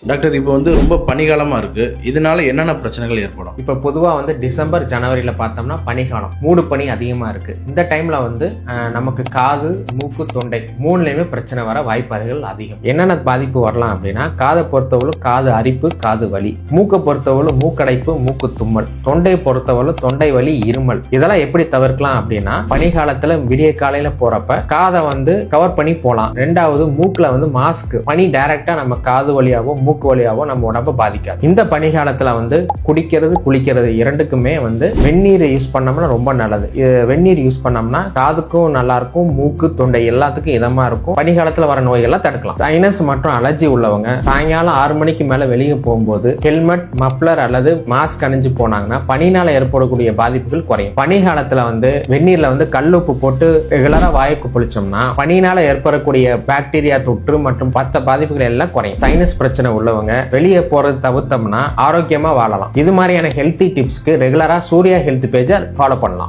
Doctor, இப்போ ரொம்ப பனிகாலமாக இருக்குது. இதனால என்னென்ன பிரச்சனைகள் ஏற்படும்? இப்போ பொதுவாக டிசம்பர் ஜனவரியில் பார்த்தோம்னா பனிகாலம், மூடு பனி அதிகமாக இருக்குது. இந்த டைமில் நமக்கு காது, மூக்கு, தொண்டை மூணுலேயுமே பிரச்சனை வர வாய்ப்புகள் அதிகம். என்னென்ன பாதிப்பு வரலாம் அப்படின்னா, காதை பொறுத்தவரை காது அரிப்பு, காது வலி, மூக்கை பொறுத்தவரை மூக்கடைப்பு, மூக்கு தும்மல், தொண்டையை பொறுத்தவரை தொண்டை வலி, இருமல். இதெல்லாம் எப்படி தவிர்க்கலாம் அப்படின்னா, பனிகாலத்தில் விடிய காலையில் போகிறப்ப காதை கவர் பண்ணி போகலாம். ரெண்டாவது, மூக்கில் மாஸ்க், பனி டைரக்டா நம்ம காது வழியாவோ மூக்கு வழியாவோ நம்ம உடம்ப பாதிக்காது. இந்த பனிகாலத்துல குடிக்கிறது, குளிக்கிறது இரண்டுக்குமே வெந்நீர் யூஸ் பண்ணோம்னா ரொம்ப நல்லது. வெந்நீர் யூஸ் பண்ணோம்னா காதுக்கும் நல்லா இருக்கும், மூக்கு, தொண்டை எல்லாத்துக்கும் இதமா இருக்கும். பனிகாலத்துல வர நோய்களை தடுக்கலாம். சைனஸ் மற்றும் அலர்ஜி உள்ளவங்க சாயங்காலம் 6 மணிக்கு மேல வெளியே போகும்போது ஹெல்மெட், மப்ளர் அல்லது மாஸ்க் அணிஞ்சு போனாங்கன்னா பனினால ஏற்படக்கூடிய பாதிப்புகள் குறையும். பனிகாலத்துல வெந்நீர்ல கல்லுப்பு போட்டு ரெகுலரா வாய்க்கு குளிச்சோம்னா பனினால ஏற்படக்கூடிய பாக்டீரியா தொற்று மற்றும் மற்ற பாதிப்புகள் எல்லாம் குறையும். சைனஸ் பிரச்சனை உள்ளவங்க வெளியே போறது தவிர்த்தோம்னா ஆரோக்கியமா வாழலாம். இது மாதிரியான ஹெல்த்தி டிப்ஸ்க்கு ரெகுலரா சூர்யா ஹெல்த் பேஜை ஃபாலோ பண்ணலாம்.